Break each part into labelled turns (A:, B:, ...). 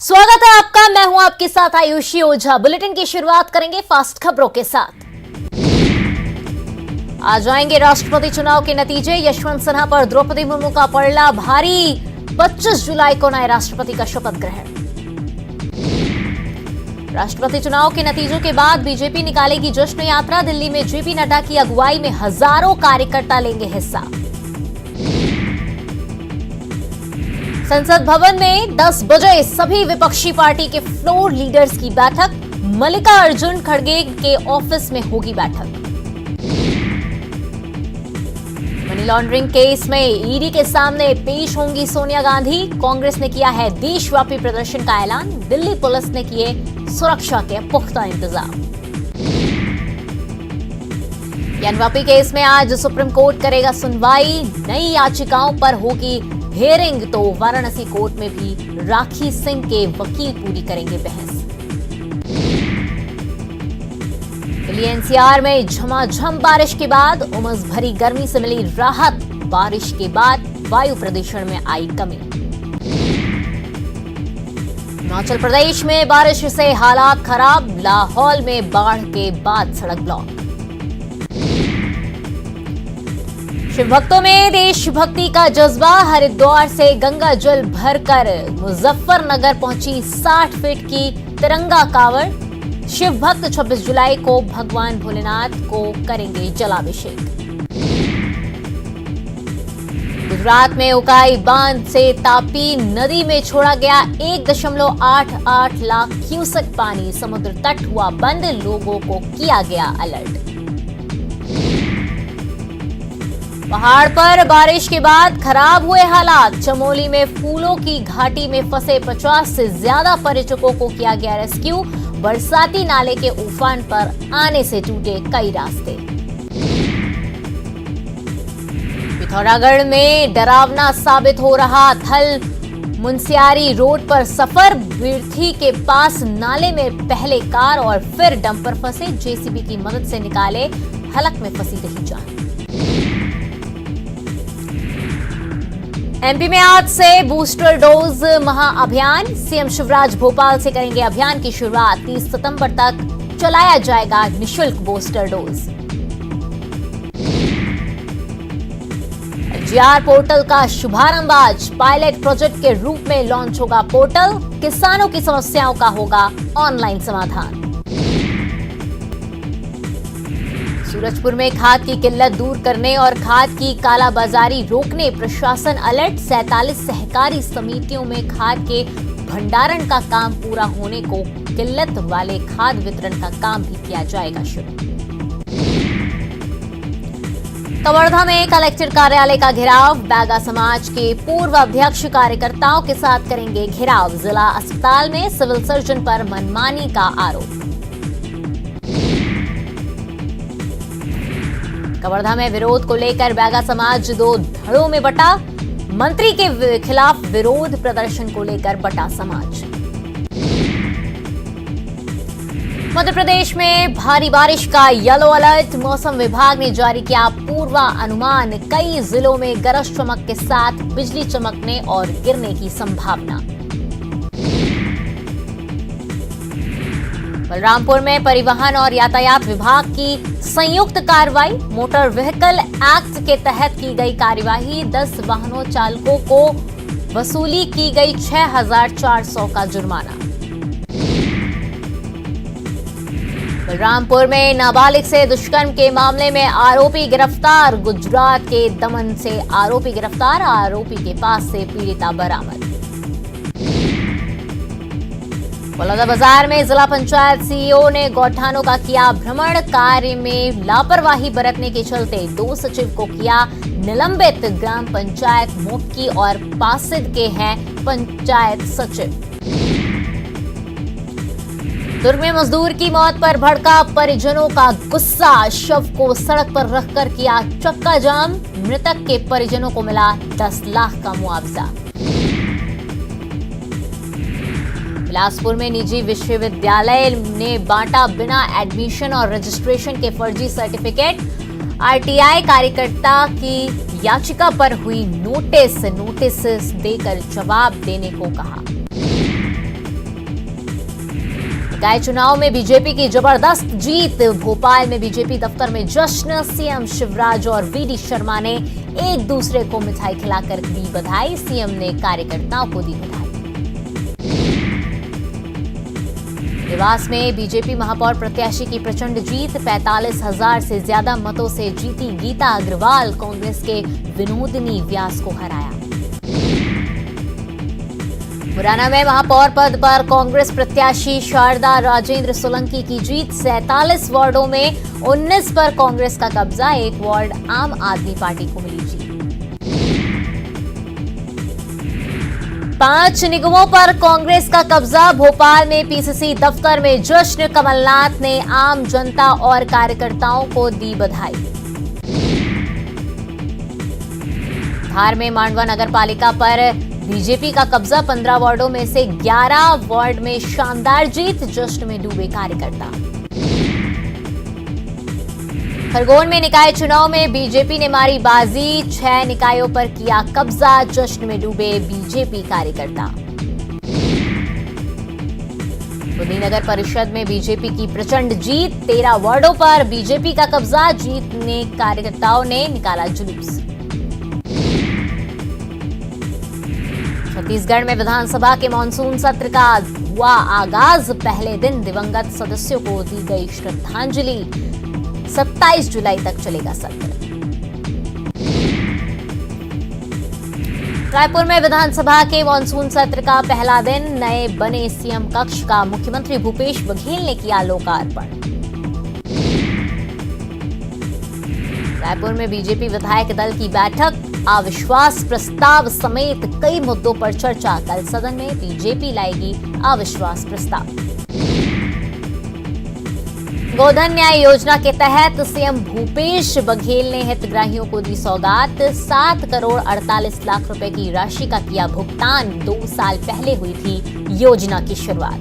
A: स्वागत है आपका। मैं हूं आपके साथ आयुषी ओझा। बुलेटिन की शुरुआत करेंगे फास्ट खबरों के साथ। आ जाएंगे राष्ट्रपति चुनाव के नतीजे। यशवंत सिन्हा पर द्रौपदी मुर्मू का पड़ला भारी। 25 जुलाई को नए राष्ट्रपति का शपथ ग्रहण। राष्ट्रपति चुनाव के नतीजों के बाद बीजेपी निकालेगी जश्न यात्रा। दिल्ली में जेपी नड्डा की अगुवाई में हजारों कार्यकर्ता लेंगे हिस्सा। संसद भवन में 10 बजे सभी विपक्षी पार्टी के फ्लोर लीडर्स की बैठक। मल्लिकार्जुन खड़गे के ऑफिस में होगी बैठक। मनी लॉन्ड्रिंग केस में ईडी के सामने पेश होंगी सोनिया गांधी। कांग्रेस ने किया है देशव्यापी प्रदर्शन का ऐलान। दिल्ली पुलिस ने किए सुरक्षा के पुख्ता इंतजाम। एनवापी केस में आज सुप्रीम कोर्ट करेगा सुनवाई। नई याचिकाओं पर होगी हियरिंग तो वाराणसी कोर्ट में भी राखी सिंह के वकील पूरी करेंगे बहस। दिल्ली एनसीआर में झमाझम बारिश के बाद उमस भरी गर्मी से मिली राहत। बारिश के बाद वायु प्रदूषण में आई कमी। हिमाचल प्रदेश में बारिश से हालात खराब। लाहौल में बाढ़ के बाद सड़क ब्लॉक। शिव भक्तों में देशभक्ति का जज्बा। हरिद्वार से गंगा जल भरकर मुजफ्फरनगर पहुंची 60 फीट की तिरंगा कावड़। शिव भक्त 26 जुलाई को भगवान भोलेनाथ को करेंगे जलाभिषेक। गुजरात में उकाई बांध से तापी नदी में छोड़ा गया 1.88 लाख क्यूसेक पानी। समुद्र तट हुआ बंद। लोगों को किया गया अलर्ट। पहाड़ पर बारिश के बाद खराब हुए हालात। चमोली में फूलों की घाटी में फंसे 50 से ज्यादा पर्यटकों को किया गया रेस्क्यू। बरसाती नाले के उफान पर आने से टूटे कई रास्ते। पिथौरागढ़ में डरावना साबित हो रहा थल। मुंसियारी रोड पर सफर। बिर्थी के पास नाले में पहले कार और फिर डंपर फंसे। जेसीबी की मदद से निकाले। हलक में फंसी रही जान। एमपी में आज से बूस्टर डोज महाअभियान। सीएम शिवराज भोपाल से करेंगे अभियान की शुरुआत। 30 सितंबर तक चलाया जाएगा निशुल्क बूस्टर डोज। एसजीआर पोर्टल का शुभारंभ आज। पायलट प्रोजेक्ट के रूप में लॉन्च होगा पोर्टल। किसानों की समस्याओं का होगा ऑनलाइन समाधान। सूरजपुर में खाद की किल्लत दूर करने और खाद की कालाबाजारी रोकने प्रशासन अलर्ट। 47 सहकारी समितियों में खाद के भंडारण का काम पूरा होने को किल्लत वाले खाद वितरण का काम भी किया जाएगा शुरू। कवर्धा में कलेक्टर कार्यालय का घेराव। बैगा समाज के पूर्व अध्यक्ष कार्यकर्ताओं के साथ करेंगे घेराव। जिला अस्पताल में सिविल सर्जन पर मनमानी का आरोप। कवर्धा में विरोध को लेकर बैगा समाज 2 धड़ों में बटा। मंत्री के खिलाफ विरोध प्रदर्शन को लेकर बटा समाज। मध्य प्रदेश में भारी बारिश का येलो अलर्ट। मौसम विभाग ने जारी किया पूर्वानुमान। कई जिलों में गरज चमक के साथ बिजली चमकने और गिरने की संभावना। बलरामपुर में परिवहन और यातायात विभाग की संयुक्त कार्रवाई। मोटर व्हीकल एक्ट के तहत की गई कार्यवाही। 10 वाहनों चालकों को वसूली की गई 6,400 का जुर्माना। बलरामपुर में नाबालिग से दुष्कर्म के मामले में आरोपी गिरफ्तार। गुजरात के दमन से आरोपी गिरफ्तार। आरोपी के पास से पीड़िता बरामद। बलौदाबाजार में जिला पंचायत सीईओ ने गौठानों का किया भ्रमण। कार्य में लापरवाही बरतने के चलते 2 सचिव को किया निलंबित। ग्राम पंचायत मोटकी और पासिद के हैं पंचायत सचिव। दुर्ग में मजदूर की मौत पर भड़का परिजनों का गुस्सा। शव को सड़क पर रखकर किया चक्का जाम। मृतक के परिजनों को मिला 10 लाख का मुआवजा। बिलासपुर में निजी विश्वविद्यालय ने बांटा बिना एडमिशन और रजिस्ट्रेशन के फर्जी सर्टिफिकेट। आरटीआई कार्यकर्ता की याचिका पर हुई नोटिस देकर जवाब देने को कहा। निकाय चुनाव में बीजेपी की जबरदस्त जीत। भोपाल में बीजेपी दफ्तर में जश्न। सीएम शिवराज और वीडी शर्मा ने एक दूसरे को मिठाई खिलाकर दी बधाई। सीएम ने कार्यकर्ताओं को दी बधाई। देवास में बीजेपी महापौर प्रत्याशी की प्रचंड जीत। 45,000 से ज्यादा मतों से जीती गीता अग्रवाल। कांग्रेस के विनोदिनी व्यास को हराया। मुरैना में महापौर पद पर कांग्रेस प्रत्याशी शारदा राजेंद्र सोलंकी की जीत। 47 वार्डों में 19 पर कांग्रेस का कब्जा। एक वार्ड आम आदमी पार्टी को मिली जीत। 5 निगमों पर कांग्रेस का कब्जा। भोपाल में पीसीसी दफ्तर में जश्न। कमलनाथ ने आम जनता और कार्यकर्ताओं को दी बधाई। धार में मांडवा नगर पालिका पर बीजेपी का कब्जा। 15 वार्डों में से 11 वार्ड में शानदार जीत। जश्न में डूबे कार्यकर्ता। खरगोन में निकाय चुनाव में बीजेपी ने मारी बाजी। 6 निकायों पर किया कब्जा। जश्न में डूबे बीजेपी कार्यकर्ता। बुद्धिनगर परिषद में बीजेपी की प्रचंड जीत। 13 वार्डों पर बीजेपी का कब्जा। जीतने कार्यकर्ताओं ने निकाला जुलूस। छत्तीसगढ़ में विधानसभा के मानसून सत्र का हुआ आगाज। पहले दिन दिवंगत सदस्यों को दी गई श्रद्धांजलि। 27 जुलाई तक चलेगा सत्र। रायपुर में विधानसभा के मानसून सत्र का पहला दिन। नए बने सीएम कक्ष का मुख्यमंत्री भूपेश बघेल ने किया लोकार्पण। रायपुर में बीजेपी विधायक दल की बैठक। अविश्वास प्रस्ताव समेत कई मुद्दों पर चर्चा। कल सदन में बीजेपी लाएगी अविश्वास प्रस्ताव। गोधन न्याय योजना के तहत सीएम भूपेश बघेल ने हितग्राहियों को दी सौगात। 7 करोड़ 48 लाख रुपए की राशि का किया भुगतान। 2 साल पहले हुई थी योजना की शुरुआत।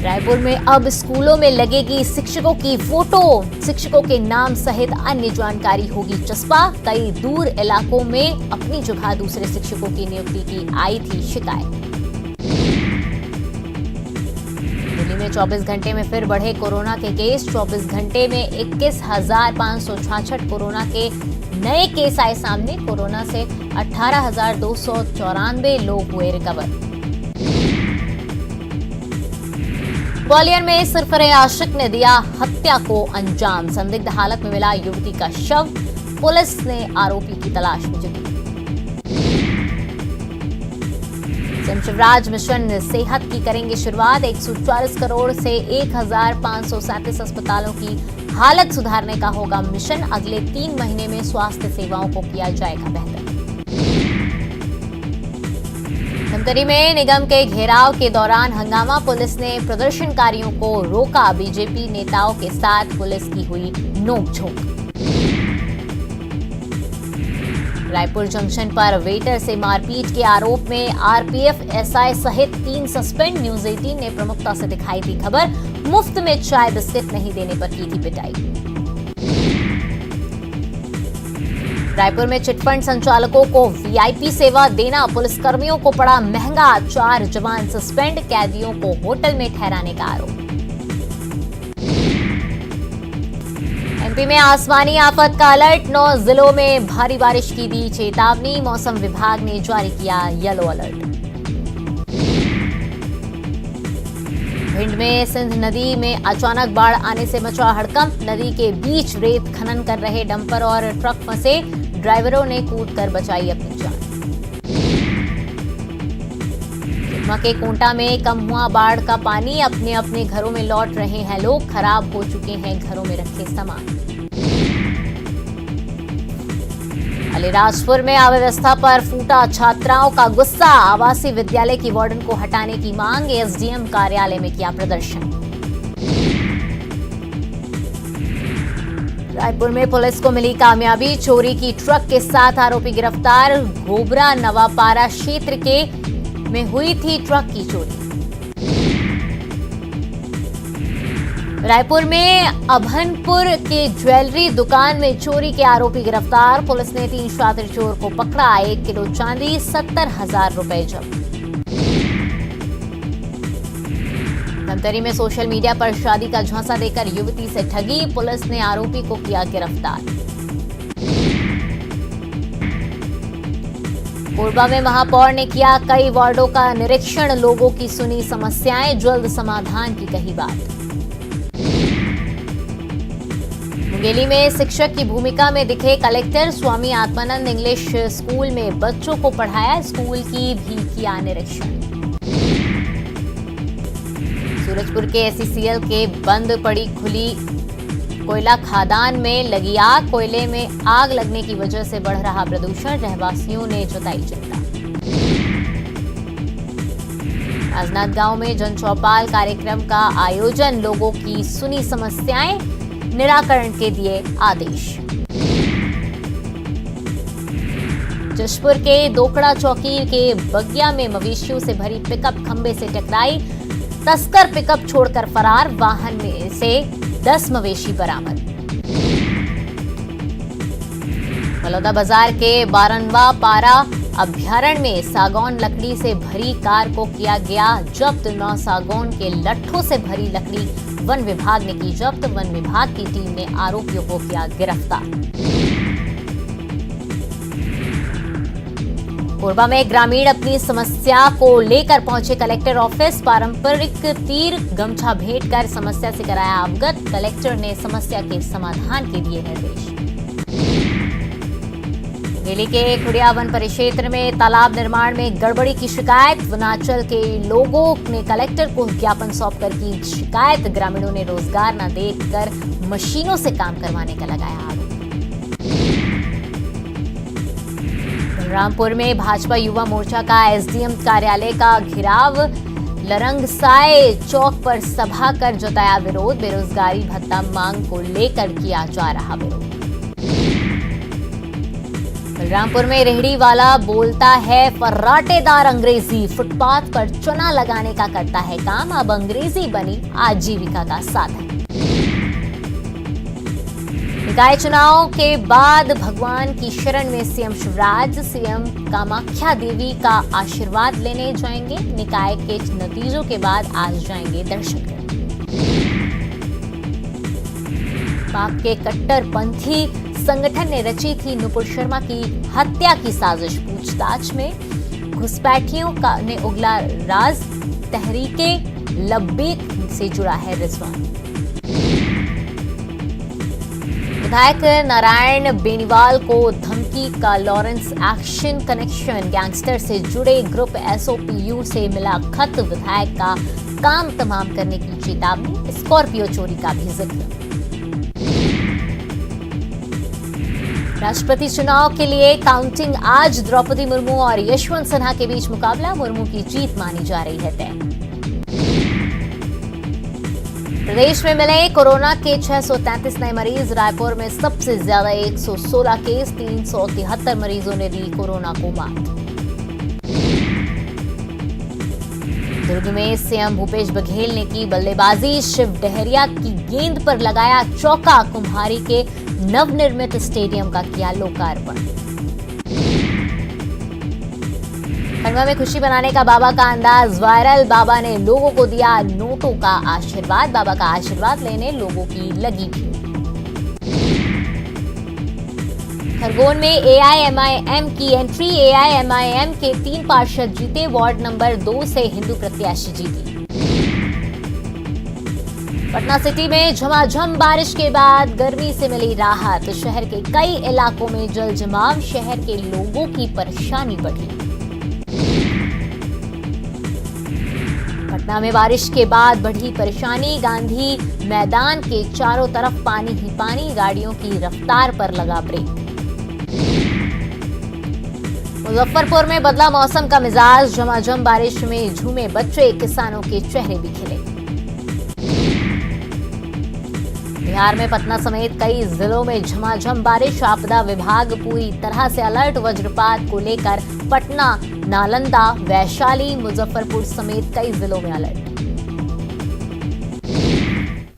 A: रायपुर में अब स्कूलों में लगेगी शिक्षकों की फोटो। शिक्षकों के नाम सहित अन्य जानकारी होगी चस्पा। कई दूर इलाकों में अपनी जगह दूसरे शिक्षकों की नियुक्ति की आई थी शिकायत। दिल्ली में 24 घंटे में फिर बढ़े कोरोना के केस। 24 घंटे में 21,566 कोरोना के नए केस आए सामने। कोरोना से 18,294 लोग हुए रिकवर। ग्वालियर में सरफराज आशिक ने दिया हत्या को अंजाम। संदिग्ध हालत में मिला युवती का शव। पुलिस ने आरोपी की तलाश में जुटी। सीएम शिवराज मिशन सेहत की करेंगे शुरुआत। 140 करोड़ से 1,537 अस्पतालों की हालत सुधारने का होगा मिशन। अगले 3 महीने में स्वास्थ्य सेवाओं को किया जाएगा बेहतर। धमतरी में निगम के घेराव के दौरान हंगामा। पुलिस ने प्रदर्शनकारियों को रोका। बीजेपी नेताओं के साथ पुलिस की हुई नोकझोंक। रायपुर जंक्शन पर वेटर से मारपीट के आरोप में आरपीएफ एसआई सहित 3 सस्पेंड। न्यूज 18 ने प्रमुखता से दिखाई थी खबर। मुफ्त में चाय बिस्किट नहीं देने पर की थी पिटाई। रायपुर में चिटफंड संचालकों को वीआईपी सेवा देना पुलिसकर्मियों को पड़ा महंगा। 4 जवान सस्पेंड। कैदियों को होटल में ठहराने का आरोप। एमपी में आसमानी आफत का अलर्ट। 9 जिलों में भारी बारिश की दी चेतावनी। मौसम विभाग ने जारी किया येलो अलर्ट। भिंड में सिंध नदी में अचानक बाढ़ आने से मचा हड़कंप। नदी के बीच रेत खनन कर रहे डंपर और ट्रक फंसे। ड्राइवरों ने कूदकर बचाई अपनी जान। सुकमा के कोंटा में कम हुआ बाढ़ का पानी। अपने अपने घरों में लौट रहे हैं लोग। खराब हो चुके हैं घरों में रखे सामान। अलीराजपुर में अव्यवस्था पर फूटा छात्राओं का गुस्सा। आवासीय विद्यालय की वार्डन को हटाने की मांग। एसडीएम कार्यालय में किया प्रदर्शन। रायपुर में पुलिस को मिली कामयाबी। चोरी की ट्रक के साथ आरोपी गिरफ्तार। घोबरा नवापारा क्षेत्र के में हुई थी ट्रक की चोरी। रायपुर में अभनपुर के ज्वेलरी दुकान में चोरी के आरोपी गिरफ्तार। पुलिस ने 3 शातिर चोर को पकड़ा। 1 किलो चांदी 70,000 रुपए जब्त। धमतरी में सोशल मीडिया पर शादी का झांसा देकर युवती से ठगी, पुलिस ने आरोपी को किया गिरफ्तार। कोरबा में महापौर ने किया कई वार्डों का निरीक्षण, लोगों की सुनी समस्याएं, जल्द समाधान की कही बात। मुंगेली में शिक्षक की भूमिका में दिखे collector, Swami Atmanand English school में बच्चों को पढ़ाया, स्कूल की भी किया निरीक्षण। सूरजपुर के एसईसीएल के बंद पड़ी खुली कोयला खदान में लगी आग, कोयले में आग लगने की वजह से बढ़ रहा प्रदूषण, रहवासियों ने जताई चिंता। राजनांदगांव में जन चौपाल कार्यक्रम का आयोजन, लोगों की सुनी समस्याएं, निराकरण के दिए आदेश। जशपुर के दोकड़ा चौकी के बगिया में मवेशियों से भरी पिकअप खंबे से टकराई, तस्कर पिकअप छोड़कर फरार, वाहन में से 10 मवेशी बरामद। बलौदा बाजार के बारनवा पारा अभ्यारण्य में सागौन लकड़ी से भरी कार को किया गया जब्त, 9 सागौन के लट्ठों से भरी लकड़ी वन विभाग ने की जब्त, वन विभाग की टीम ने आरोपियों को किया गिरफ्तार। कोरबा में ग्रामीण अपनी समस्या को लेकर पहुंचे कलेक्टर ऑफिस, पारंपरिक तीर गमछा भेंट कर समस्या से कराया अवगत, कलेक्टर ने समस्या के समाधान के दिए निर्देश। दिल्ली के खुड़िया वन परिक्षेत्र में तालाब निर्माण में गड़बड़ी की शिकायत, वनांचल के लोगों ने कलेक्टर को ज्ञापन सौंपकर की शिकायत, ग्रामीणों ने रोजगार न देकर मशीनों से काम करवाने का लगाया आरोप। बलरामपुर में भाजपा युवा मोर्चा का एसडीएम कार्यालय का घेराव, लरंगसाय चौक पर सभा कर जताया विरोध, बेरोजगारी भत्ता मांग को लेकर किया जा रहा विरोध। बलरामपुर में रेहड़ी वाला बोलता है फर्राटेदार अंग्रेजी, फुटपाथ पर चुना लगाने का करता है काम, अब अंग्रेजी बनी आजीविका का साधन। निकाय चुनाव के बाद भगवान की शरण में सीएम शिवराज, सीएम कामाख्या देवी का आशीर्वाद लेने जाएंगे, निकाय के नतीजों के बाद आज जाएंगे दर्शन करने। पाक के कट्टरपंथी संगठन ने रची थी नुपुर शर्मा की हत्या की साजिश, पूछताछ में घुसपैठियों का ने उगला राज, तहरीके लब्बैक से जुड़ा है रिजवान। विधायक नारायण बेनीवाल को धमकी का लॉरेंस एक्शन कनेक्शन, गैंगस्टर से जुड़े ग्रुप एसओपीयू से मिला खत, विधायक का काम तमाम करने की चेतावनी, स्कॉर्पियो चोरी का भी जिक्र। राष्ट्रपति चुनाव के लिए काउंटिंग आज, द्रौपदी मुर्मू और यशवंत सिन्हा के बीच मुकाबला, मुर्मू की जीत मानी जा रही है तय। प्रदेश में मिले कोरोना के 633 नए मरीज, रायपुर में सबसे ज्यादा 116 केस, 373 मरीजों ने दी कोरोना को मात। दुर्ग में सीएम भूपेश बघेल ने की बल्लेबाजी, शिव डहरिया की गेंद पर लगाया चौका, कुम्हारी के नवनिर्मित स्टेडियम का किया लोकार्पण। खंडवा में खुशी मनाने का बाबा का अंदाज वायरल, बाबा ने लोगों को दिया नोटों का आशीर्वाद, बाबा का आशीर्वाद लेने लोगों की लगी भीड़। खरगोन में एआईएमआईएम की एंट्री, एआईएमआईएम के 3 पार्षद जीते, वार्ड नंबर 2 से हिंदू प्रत्याशी जीती। पटना सिटी में झमाझम बारिश के बाद गर्मी से मिली राहत, शहर के कई इलाकों में जल जमाव, शहर के लोगों की परेशानी बढ़ी। पटना में बारिश के बाद बढ़ी परेशानी, गांधी मैदान के चारों तरफ पानी ही पानी, गाड़ियों की रफ्तार पर लगा ब्रेक। मुजफ्फरपुर में बदला मौसम का मिजाज, झमाझम बारिश में झूमे बच्चे, किसानों के चेहरे भी खिले। बिहार में पटना समेत कई जिलों में झमाझम बारिश, आपदा विभाग पूरी तरह से अलर्ट, वज्रपात को लेकर पटना, नालंदा, वैशाली, मुजफ्फरपुर समेत कई जिलों में अलर्ट।